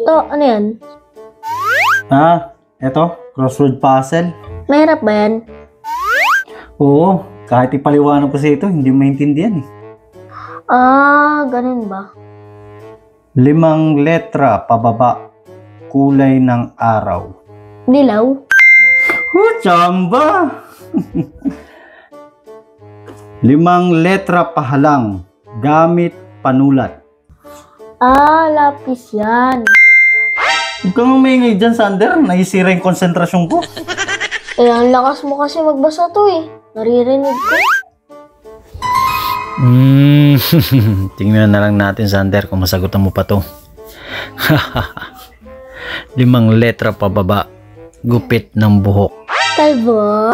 To, ano yan? Eto, crossword puzzle. Mahirap ba yan? Oo, kahit ipaliwanag ko sa ito, hindi maintindihan eh. Ganun ba? 5 letra pababa, kulay ng araw. Dilaw? Chamba! 5 letra pahalang, gamit panulat. Lapis yan. Huwag kang umingay dyan, Sander. Naisira yung konsentrasyon ko. Ang lakas mo kasi magbasa to eh. Naririnig ko. Tingnan na lang natin, Sander, kung masagutan mo pa to. 5 letra pababa, gupit ng buhok. Kalbo?